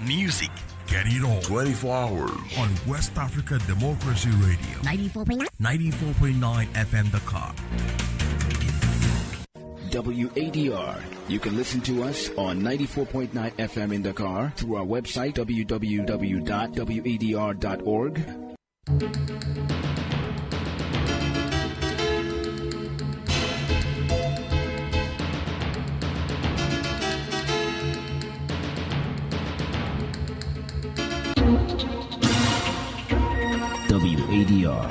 Music, get it all. 24 hours. On West Africa Democracy Radio. 94.9 94.9 FM Dakar. WADR. You can listen to us on 94.9 FM in Dakar through our website www.wadr.org. WADR.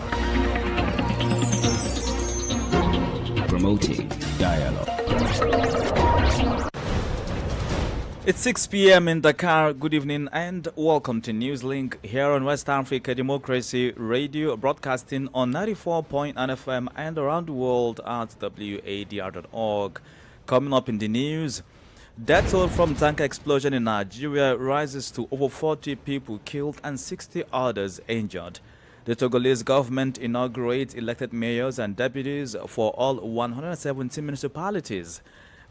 Promoting dialogue. It's 6 p.m. in Dakar. Good evening and welcome to Newslink here on West Africa Democracy Radio, broadcasting on 94.9 FM and around the world at wadr.org. Coming up in the news, death toll from tanker explosion in Nigeria rises to over 40 people killed and 60 others injured. The Togolese government inaugurates elected mayors and deputies for all 170 municipalities.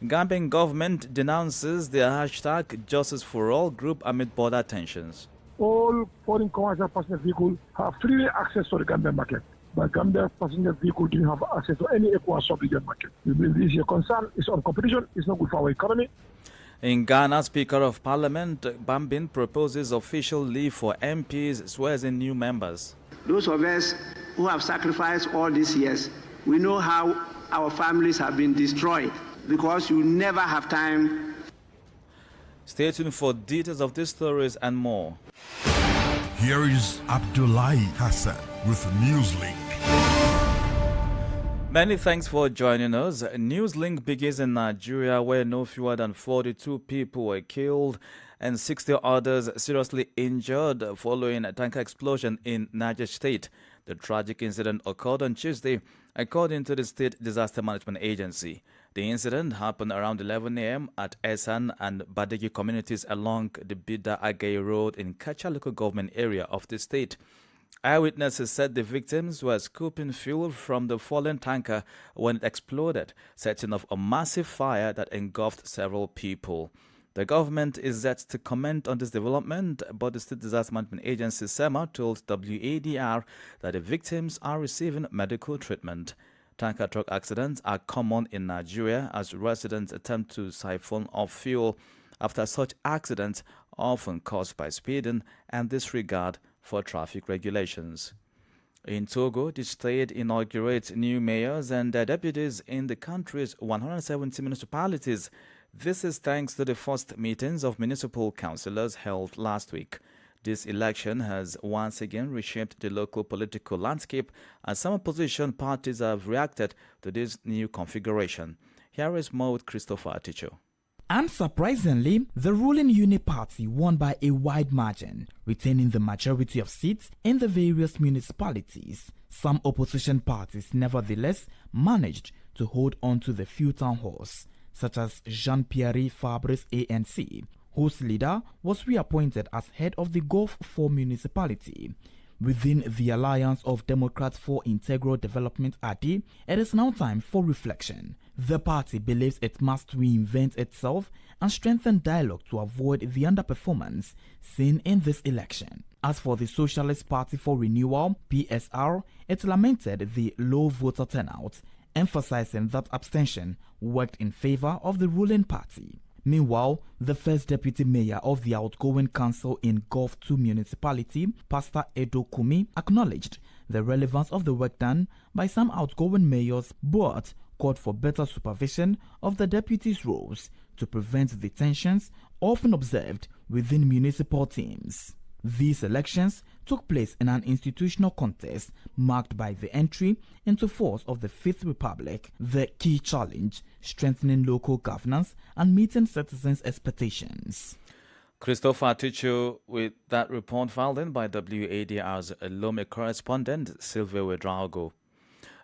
Gambian government denounces the hashtag Justice for All group amid border tensions. All foreign commercial passenger vehicles have freely access to the Gambian market, but Gambian passenger vehicles didn't have access to any ECOWAS sub-region market. We believe this is a concern. It's on competition. It's not good for our economy. In Ghana, Speaker of Parliament Bambin proposes official leave for MPs, swears in new members. Those of us who have sacrificed all these years, we know how our families have been destroyed because you never have time. Stay tuned for details of these stories and more. Here is Abdullahi Hassan with Newslink. Many thanks for joining us. Newslink begins in Nigeria, where no fewer than 42 people were killed and 60 others seriously injured following a tanker explosion in Niger State. The tragic incident occurred on Tuesday, according to the State Disaster Management Agency. The incident happened around 11 a.m. at Esan and Badegi communities along the Bida Agay Road in Kacha local government area of the state. Eyewitnesses said the victims were scooping fuel from the fallen tanker when it exploded, setting off a massive fire that engulfed several people. The government is set to comment on this development, but the State Disaster Management Agency SEMA told WADR that the victims are receiving medical treatment. Tanker truck accidents are common in Nigeria as residents attempt to siphon off fuel after such accidents are often caused by speeding and disregard for traffic regulations. In Togo, the state inaugurates new mayors and their deputies in the country's 170 municipalities. This is thanks to the first meetings of municipal councillors held last week. This election has once again reshaped the local political landscape as some opposition parties have reacted to this new configuration. Here is more with Christopher Aticho. Unsurprisingly, the ruling Uni Party won by a wide margin, retaining the majority of seats in the various municipalities. Some opposition parties nevertheless managed to hold on to the few town halls, such as Jean-Pierre Fabre's ANC, whose leader was reappointed as head of the Gulf 4 municipality. Within the Alliance of Democrats for Integral Development ADI, it is now time for reflection. The party believes it must reinvent itself and strengthen dialogue to avoid the underperformance seen in this election. As for the Socialist Party for Renewal, PSR, it lamented the low voter turnout, emphasizing that abstention worked in favor of the ruling party. Meanwhile, the first deputy mayor of the outgoing council in Gulf 2 municipality, Pastor Edo Kumi, acknowledged the relevance of the work done by some outgoing mayors, but called for better supervision of the deputies' roles to prevent the tensions often observed within municipal teams. These elections took place in an institutional contest marked by the entry into force of the Fifth Republic. The key challenge, strengthening local governance and meeting citizens' expectations. Christopher Ticho with that report filed in by WADR's Lome correspondent Sylvia Wedrago.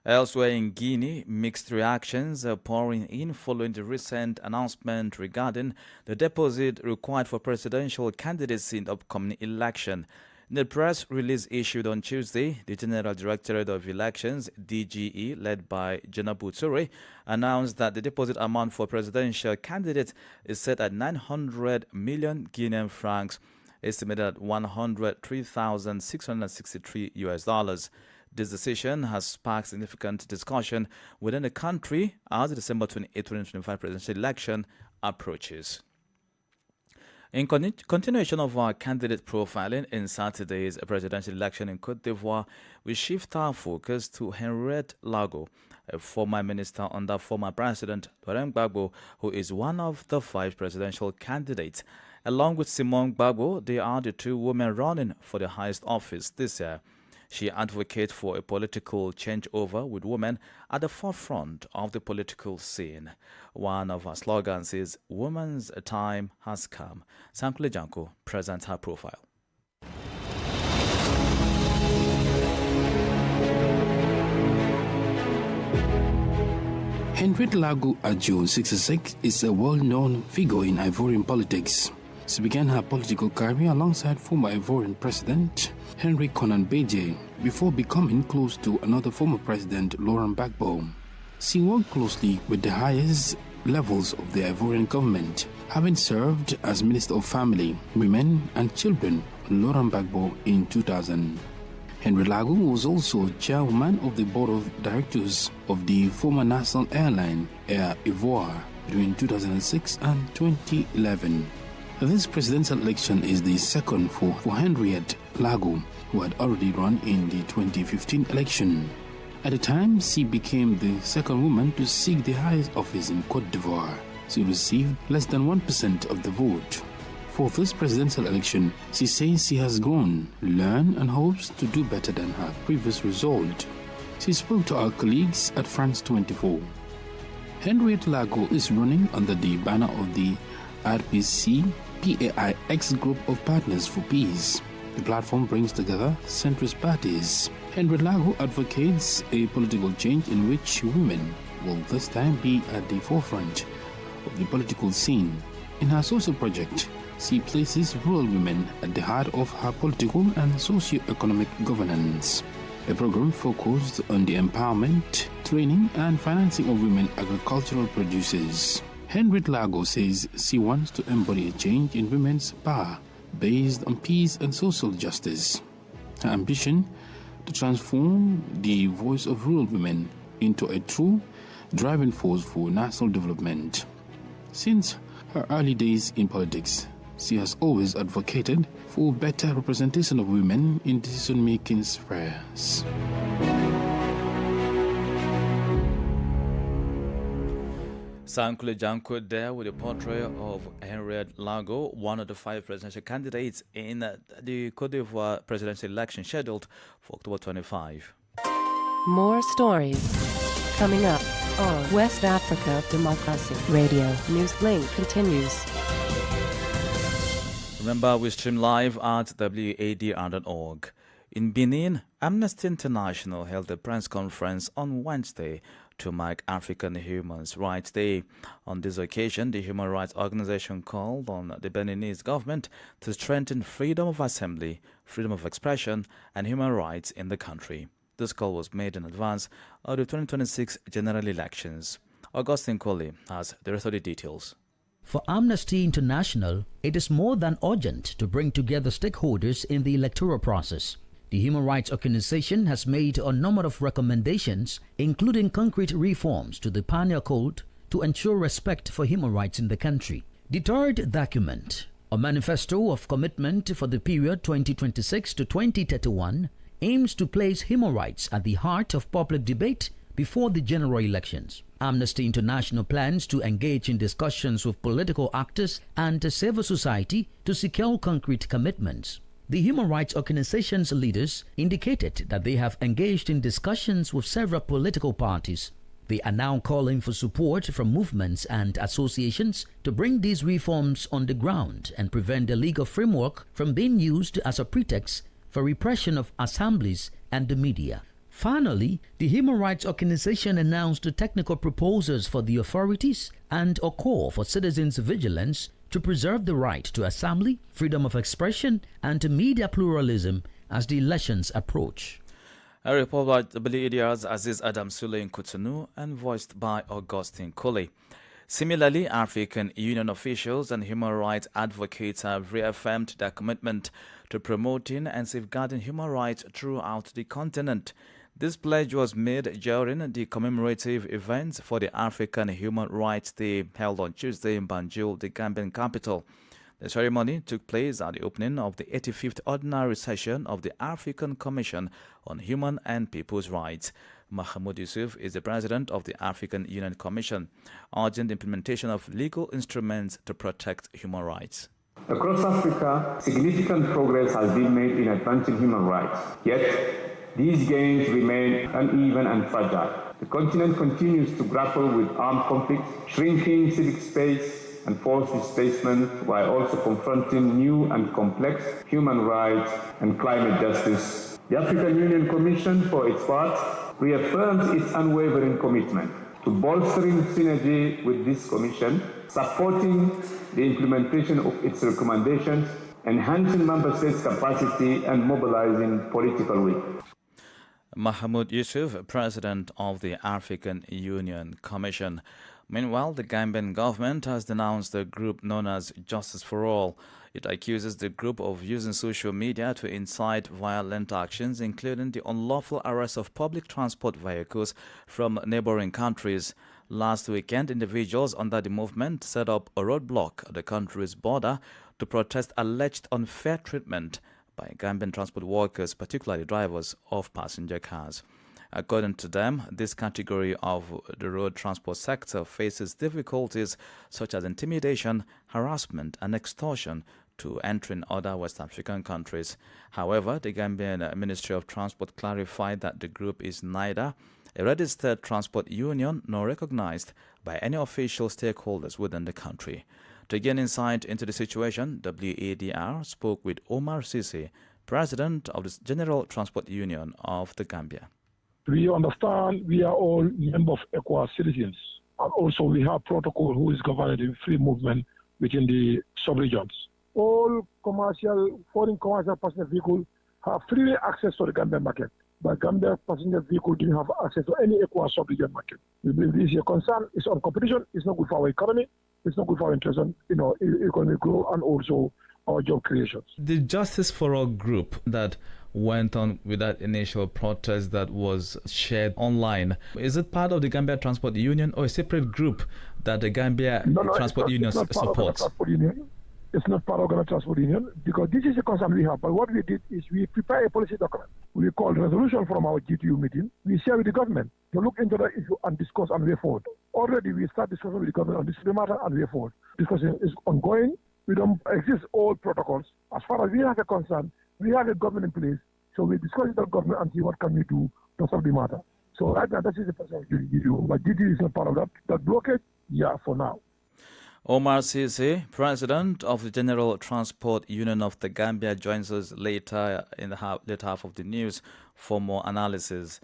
Elsewhere in Guinea, mixed reactions are pouring in following the recent announcement regarding the deposit required for presidential candidates in the upcoming election. In the press release issued on Tuesday, the General Directorate of Elections, DGE, led by Jenabu Toure, announced that the deposit amount for presidential candidates is set at 900 million Guinean francs. estimated at $103,663. This decision has sparked significant discussion within the country as the December 28, 2025 presidential election approaches. In continuation of our candidate profiling in Saturday's presidential election in Côte d'Ivoire, we shift our focus to Henriette Lago, a former minister under former President Laurent Gbagbo, who is one of the 5 presidential candidates. Along with Simone Gbagbo, they are the 2 women running for the highest office this year. She advocates for a political changeover with women at the forefront of the political scene. One of her slogans is "Women's time has come." Sankule Janko presents her profile. Henriette Lago Adjo, 66, is a well-known figure in Ivorian politics. She began her political career alongside former Ivorian President Henry Konan Bédié before becoming close to another former president, Laurent Gbagbo. She worked closely with the highest levels of the Ivorian government, having served as Minister of Family, Women and Children on Laurent Gbagbo in 2000. Henriette Lago was also chairwoman of the board of directors of the former national airline Air Ivoire between 2006 and 2011. This presidential election is the second for Henriette Lago, who had already run in the 2015 election. At the time, she became the second woman to seek the highest office in Côte d'Ivoire. She received less than 1% of the vote. For this presidential election, she says she has grown, learned, and hopes to do better than her previous result. She spoke to our colleagues at France 24. Henriette Lago is running under the banner of the RPC PAIX Group of Partners for Peace. The platform brings together centrist parties. Henriette Lago advocates a political change in which women will this time be at the forefront of the political scene. In her social project, she places rural women at the heart of her political and socio-economic governance. A program focused on the empowerment, training, and financing of women agricultural producers. Henriette Lago says she wants to embody a change in women's power based on peace and social justice. Her ambition to transform the voice of rural women into a true driving force for national development. Since her early days in politics, she has always advocated for better representation of women in decision-making spheres. Sankule Janko there with a portrait of Henriette Lago, one of the 5 presidential candidates in the Côte d'Ivoire presidential election scheduled for October 25. More stories coming up on West Africa Democracy Radio. Newslink continues. Remember, we stream live at wadr.org. In Benin, Amnesty International held a press conference on Wednesday to mark African Human Rights Day. On this occasion, the human rights organization called on the Beninese government to strengthen freedom of assembly, freedom of expression, and human rights in the country. This call was made in advance of the 2026 general elections. Augustine Colley has the rest of the details. For Amnesty International, it is more than urgent to bring together stakeholders in the electoral process. The Human Rights Organization has made a number of recommendations, including concrete reforms to the Penal Code to ensure respect for human rights in the country. The third document, a manifesto of commitment for the period 2026 to 2031, aims to place human rights at the heart of public debate before the general elections. Amnesty International plans to engage in discussions with political actors and civil society to secure concrete commitments. The Human Rights Organization's leaders indicated that they have engaged in discussions with several political parties. They are now calling for support from movements and associations to bring these reforms on the ground and prevent the legal framework from being used as a pretext for repression of assemblies and the media. Finally, the Human Rights Organization announced the technical proposals for the authorities and a call for citizens' vigilance to preserve the right to assembly, freedom of expression, and media pluralism as the elections approach. A report by WADR's Aziz Adam Sule in Cotonou and voiced by Augustine Colley. Similarly, African Union officials and human rights advocates have reaffirmed their commitment to promoting and safeguarding human rights throughout the continent. This pledge was made during the commemorative events for the African Human Rights Day held on Tuesday in Banjul, the Gambian capital. The ceremony took place at the opening of the 85th Ordinary Session of the African Commission on Human and People's Rights. Mahmoud Yusuf is the president of the African Union Commission, urging the implementation of legal instruments to protect human rights. Across Africa, significant progress has been made in advancing human rights. Yet, these gains remain uneven and fragile. The continent continues to grapple with armed conflict, shrinking civic space, and forced displacement, while also confronting new and complex human rights and climate justice. The African Union Commission, for its part, reaffirms its unwavering commitment to bolstering synergy with this Commission, supporting the implementation of its recommendations, enhancing member states' capacity, and mobilizing political will. Mahmoud Yusuf, president of the African Union Commission. Meanwhile, the Gambian government has denounced the group known as Justice for All. It accuses the group of using social media to incite violent actions, including the unlawful arrest of public transport vehicles from neighboring countries. Last weekend, individuals under the movement set up a roadblock at the country's border to protest alleged unfair treatment by Gambian transport workers, particularly drivers of passenger cars. According to them, this category of the road transport sector faces difficulties such as intimidation, harassment, and extortion to entering other West African countries. However, the Gambian Ministry of Transport clarified that the group is neither a registered transport union nor recognized by any official stakeholders within the country. To gain insight into the situation, WADR spoke with Omar Sisi, president of the General Transport Union of the Gambia. We understand we are all members of equal citizens, and also we have protocol who is governing the free movement within the sub-regions. All foreign commercial passenger vehicles have free access to the Gambian market, but Gambian passenger vehicles didn't have access to any equal sub-region market. We believe this is a concern. It's on competition. It's not good for our economy. It's not good for our interest in, economic growth and also our job creations. The Justice for All group that went on with that initial protest that was shared online, is it part of the Gambia Transport Union or a separate group that the Gambia Transport Union supports? It's not part of the Transport Union because this is a concern we have. But what we did is we prepare a policy document. We called resolution from our GTU meeting. We share with the government to look into the issue and discuss and way forward. Already we start discussing with the government on this matter and way forward. Discussion is ongoing. We don't exist all protocols. As far as we have a concern, we have a government in place. So we discuss with the government and see what can we do to solve the matter. So right now, that is the person of GTU. But GTU is not part of that. That blockade, yeah, for now. Omar Sisi, president of the General Transport Union of the Gambia, joins us later in the later half of the news for more analysis.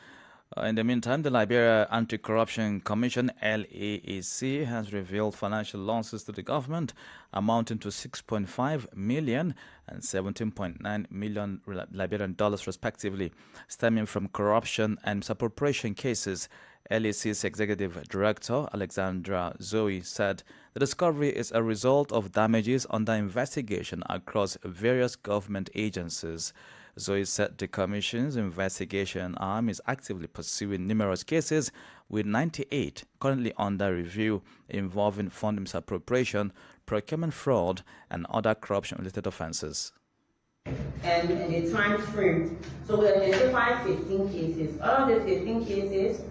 In the meantime, the Liberia Anti-Corruption Commission, LAAC, has revealed financial losses to the government amounting to $6.5 million and $17.9 million Liberian dollars, respectively, stemming from corruption and misappropriation cases. LAC's executive director, Alexandra Zoe, said the discovery is a result of damages under investigation across various government agencies. Zoe said the Commission's investigation arm is actively pursuing numerous cases, with 98 currently under review involving fund misappropriation, procurement fraud, and other corruption-related offenses. And the time frame. So we identified 15 cases. Out of the 15 cases,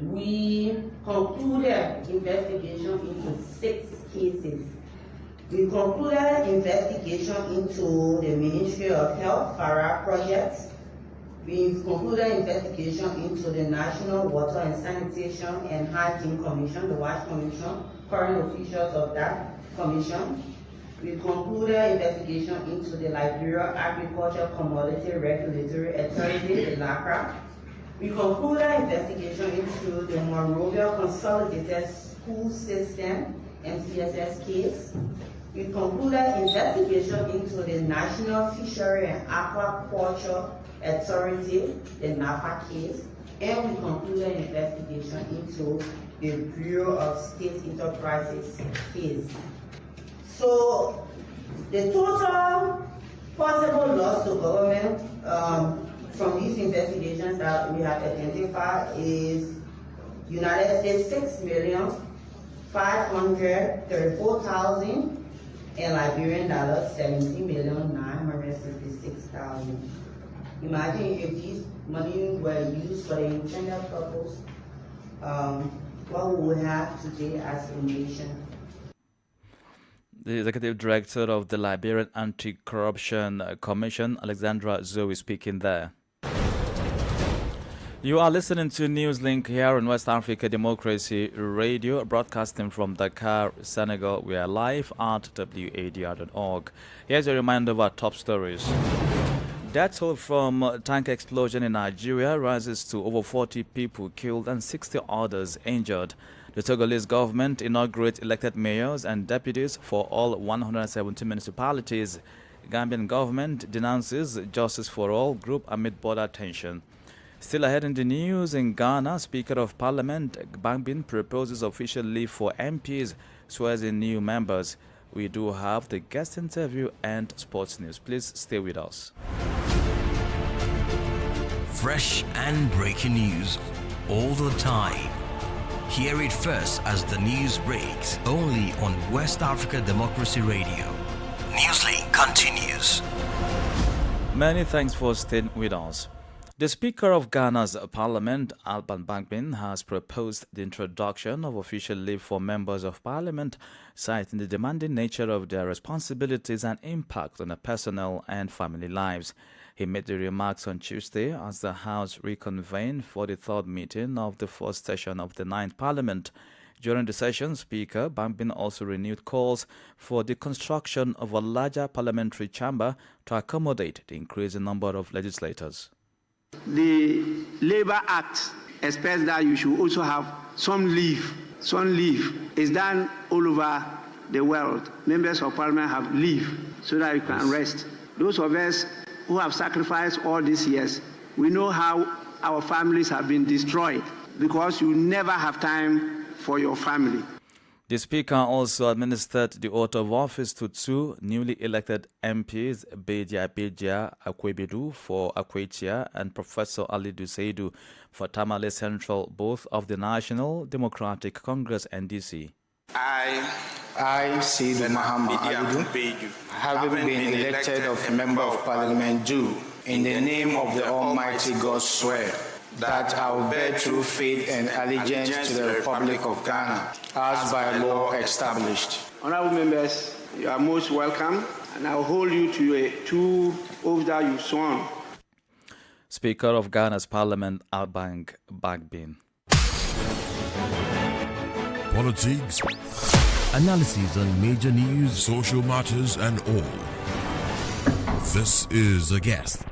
we concluded investigation into 6 cases. We concluded investigation into the Ministry of Health, FARA projects. We concluded investigation into the National Water and Sanitation and Hygiene Commission, the WASH Commission, current officials of that commission. We concluded investigation into the Liberia Agriculture Commodity Regulatory Authority, the LACRA. We concluded investigation into the Monrovia Consolidated School System, MCSS case. We concluded investigation into the National Fishery and Aquaculture Authority, the NAFA case. And we concluded investigation into the Bureau of State Enterprises pays. So the total possible loss to government from these investigations that we have identified is United States $6,534,000 and Liberian dollars $70,966,000. Imagine if these money were used for the intended purpose, what we would have today as a nation. The Executive Director of the Liberian Anti-Corruption Commission, Alexandra Zoe, speaking there. You are listening to Newslink here on West Africa Democracy Radio, broadcasting from Dakar, Senegal. We are live at wadr.org. Here's a reminder of our top stories. Death toll from tanker explosion in Nigeria rises to over 40 people killed and 60 others injured. The Togolese government inaugurates elected mayors and deputies for all 170 municipalities. Gambian government denounces Justice for All group amid border tension. Still ahead in the news, in Ghana, Speaker of Parliament Bangbin proposes official leave for MPs, swears in new members. We do have the guest interview and sports news. Please stay with us. Fresh and breaking news all the time. Hear it first as the news breaks, only on West Africa Democracy Radio. Newslink continues. Many thanks for staying with us. The Speaker of Ghana's Parliament, Alban Bangbin, has proposed the introduction of official leave for members of Parliament, citing the demanding nature of their responsibilities and impact on their personal and family lives. He made the remarks on Tuesday as the House reconvened for the third meeting of the first session of the 9th Parliament. During the session, Speaker Bangbin also renewed calls for the construction of a larger parliamentary chamber to accommodate the increasing number of legislators. The Labour Act expects that you should also have some leave. Some leave is done all over the world. Members of Parliament have leave so that you can rest. Those of us who have sacrificed all these years, we know how our families have been destroyed because you never have time for your family. The Speaker also administered the oath of office to two newly elected MPs, Bedia Akwebedu for Akwetia and Professor Ali Duseidu for Tamale Central, both of the National Democratic Congress NDC. I, Seydou Muhammad Alidu, having been elected of Member of Parliament, do, in the name of the Almighty God, swear that I will bear true faith and allegiance to the Republic of Ghana, as by law established. Honorable members, you are most welcome, and I will hold you to two oaths that you've sworn. Speaker of Ghana's Parliament, Alban Bangbin. Politics, analysis on major news, social matters, and all. This is a guest.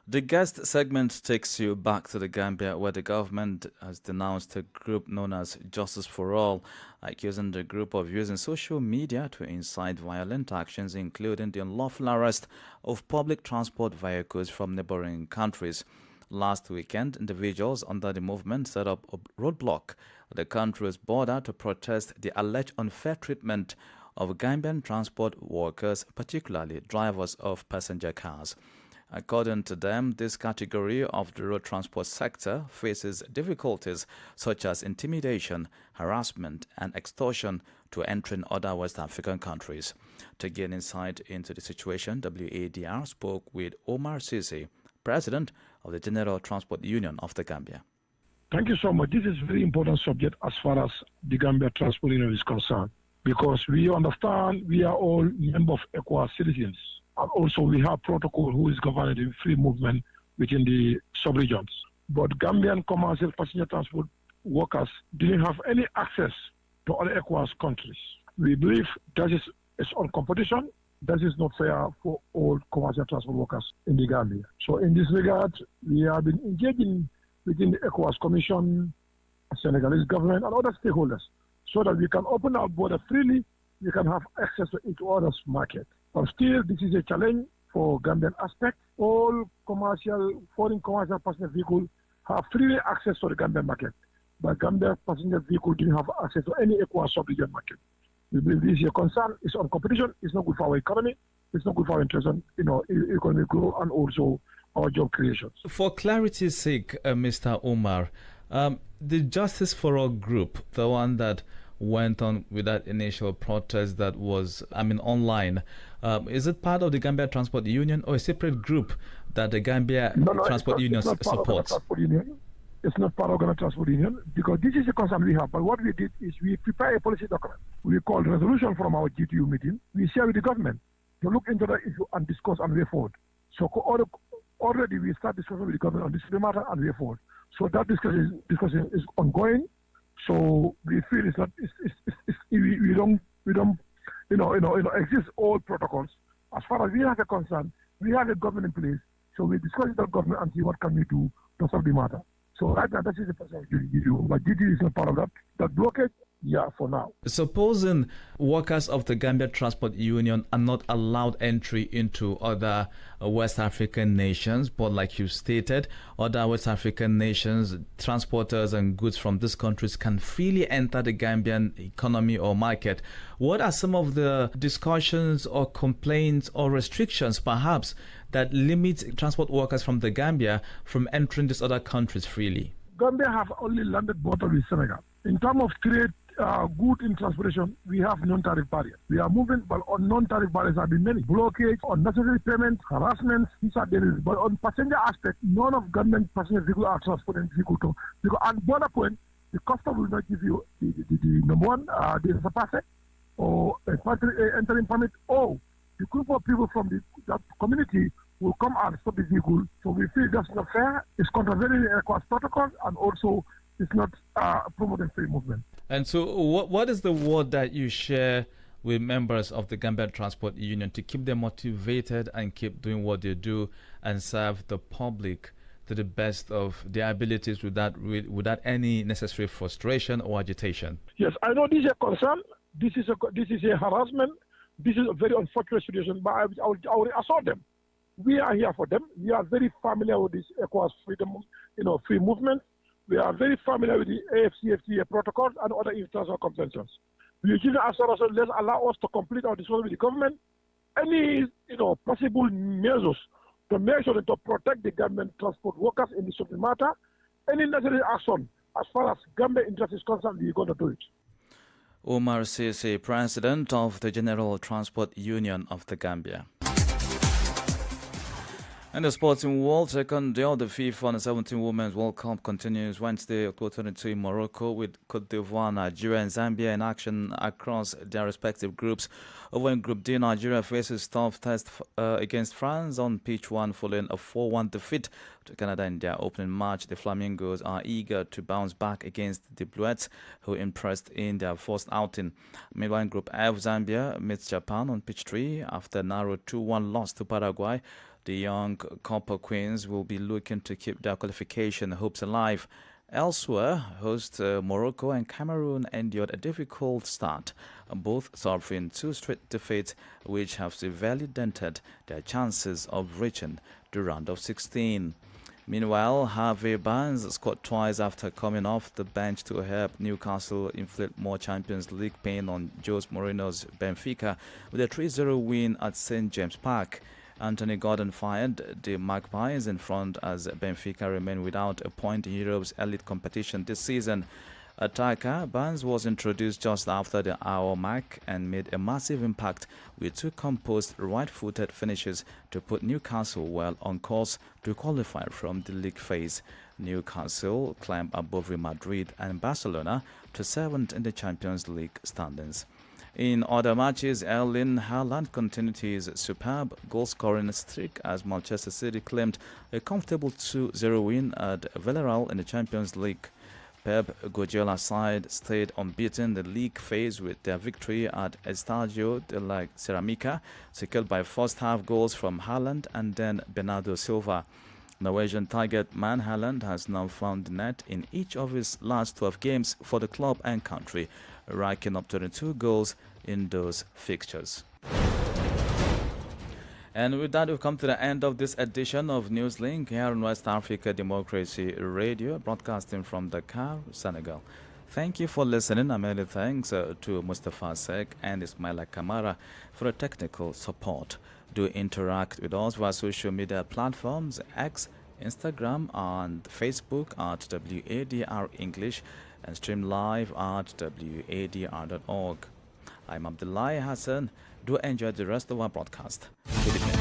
The guest segment takes you back to the Gambia, where the government has denounced a group known as Justice for All, accusing the group of using social media to incite violent actions, including the unlawful arrest of public transport vehicles from neighboring countries. Last weekend, individuals under the movement set up a roadblock at the country's border to protest the alleged unfair treatment of Gambian transport workers, particularly drivers of passenger cars. According to them, this category of the road transport sector faces difficulties such as intimidation, harassment, and extortion to entering other West African countries. To gain insight into the situation, WADR spoke with Omar Sisi, President of the General Transport Union of the Gambia. Thank you so much. This is a very important subject as far as the Gambia Transport Union is concerned, because we understand we are all members of ECOWAS citizens. And also we have protocol who is governing the free movement within the sub-regions. But Gambian commercial passenger transport workers didn't have any access to other ECOWAS countries. We believe that is on competition. That is not fair for all commercial transport workers in the Gambia. So in this regard, we have been engaging within the ECOWAS Commission, Senegalese government, and other stakeholders so that we can open our border freely, we can have access to each other's market. But still, this is a challenge for Gambian aspect. All foreign commercial passenger vehicles have freely access to the Gambian market. but Gambia passenger vehicle didn't have access to any ECOWAS sub-region market. We believe this is a concern. It's on competition. It's not good for our economy. It's not good for our interest and economic growth and also our job creations. For clarity's sake, Mr. Omar, the Justice for All group, the one that went on with that initial protest that was, online, is it part of the Gambia Transport Union or a separate group that the Gambia Transport Union supports? It's not part of the Transport Union because this is a concern we have. But what we did is we prepare a policy document. We call resolution from our GTU meeting. We share with the government to look into the issue and discuss and way forward. So already we start discussing with the government on this matter and way forward. So that discussion is ongoing. So we feel it's not. We don't exist all protocols. As far as we have a concern, we have a government in place. So we discuss with the government and see what can we do to solve the matter. So right now, that is the person you do. But GT is not part of that blockade. Yeah, for now. Supposing workers of the Gambia Transport Union are not allowed entry into other West African nations, but like you stated, other West African nations, transporters and goods from these countries can freely enter the Gambian economy or market. What are some of the discussions or complaints or restrictions, perhaps, that limit transport workers from the Gambia from entering these other countries freely? Gambia have only landed border with Senegal. In terms of trade, good in transportation, we have non-tariff barriers. We are moving, but on non-tariff barriers have been many. Blockage, unnecessary payments, harassments, these are there. But on passenger aspect, none of government passenger vehicles are transporting vehicle to. Because at border point, the customer will not give you the number one, the pass or a entering permit, or the group of people from that community will come and stop the vehicle. So we feel that's not fair. It's contravening the ECOWAS protocol and also it's not promoting free movement. And so what is the word that you share with members of the Gambia Transport Union to keep them motivated and keep doing what they do and serve the public to the best of their abilities without any necessary frustration or agitation? Yes, I know this is a concern. This is a harassment. This is a very unfortunate situation, but I will assure them. We are here for them. We are very familiar with this ECOWAS freedom, free movement. We are very familiar with the AFCFTA protocol and other international conventions. We give the assurance, let's allow us to complete our discussion with the government. Any, possible measures to make sure to protect the government transport workers in this subject matter. Any necessary action as far as Gambia interest is concerned, we're going to do it. Omar Sisi, President of the General Transport Union of the Gambia. And the sporting world, second day of the FIFA Under-17 Women's World Cup continues Wednesday, October 22 in Morocco, with Cote d'Ivoire, Nigeria and Zambia in action across their respective groups. Over in Group D, Nigeria faces tough test against France on pitch 1 following a 4-1 defeat to Canada in their opening match. The Flamingos are eager to bounce back against the Bluets, who impressed in their first outing. Meanwhile, in Group F, Zambia meets Japan on pitch 3 after a narrow 2-1 loss to Paraguay. The young Copper Queens will be looking to keep their qualification hopes alive. Elsewhere, host Morocco and Cameroon endured a difficult start, both suffering 2 straight defeats, which have severely dented their chances of reaching the round of 16. Meanwhile, Harvey Barnes scored twice after coming off the bench to help Newcastle inflict more Champions League pain on Jose Mourinho's Benfica with a 3-0 win at St. James Park. Anthony Gordon fired the Magpies in front as Benfica remain without a point in Europe's elite competition this season. Attacker Barnes was introduced just after the hour mark and made a massive impact with 2 composed right-footed finishes to put Newcastle well on course to qualify from the league phase. Newcastle climbed above Real Madrid and Barcelona to 7th in the Champions League standings. In other matches, Erling Haaland continued his superb goal-scoring streak as Manchester City claimed a comfortable 2-0 win at Villarreal in the Champions League. Pep Guardiola's side stayed unbeaten in the league phase with their victory at Estadio de la Ceramica, secured by first-half goals from Haaland and then Bernardo Silva. Norwegian target man Haaland has now found the net in each of his last 12 games for the club and country, racking up 22 goals in those fixtures. And with that, we've come to the end of this edition of Newslink here on West Africa Democracy Radio, broadcasting from Dakar, Senegal. Thank you for listening. Many thanks to Mustafa Sek and Ismaila Kamara for the technical support. Do interact with us via social media platforms, X, Instagram, and Facebook at WADR English, and stream live at wadr.org. I'm Abdullahi Hassan. Do enjoy the rest of our broadcast. Good evening.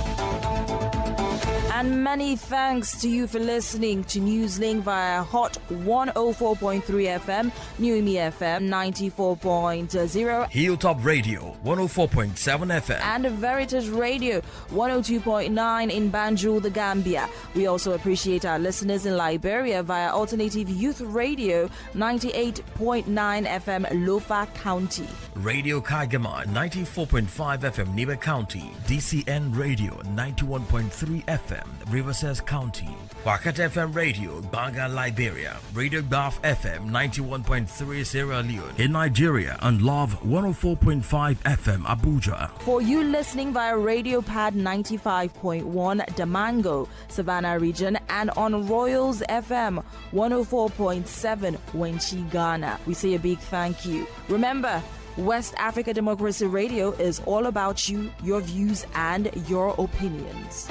And many thanks to you for listening to Newslink via Hot 104.3 FM, Newmi FM 94.0, Hilltop Radio 104.7 FM, and Veritas Radio 102.9 in Banjul, the Gambia. We also appreciate our listeners in Liberia via Alternative Youth Radio 98.9 FM, Lofa County, Radio Kagama 94.5 FM, Niba County, DCN Radio 91.3 FM, Riverside County, Wakat FM Radio, Banga, Liberia, Radio Baf FM 91.3 Sierra Leone in Nigeria, and Love 104.5 FM Abuja. For you listening via Radio Pad 95.1 Damango, Savannah region, and on Royals FM 104.7 Wenchi, Ghana, we say a big thank you. Remember, West Africa Democracy Radio is all about you, your views, and your opinions.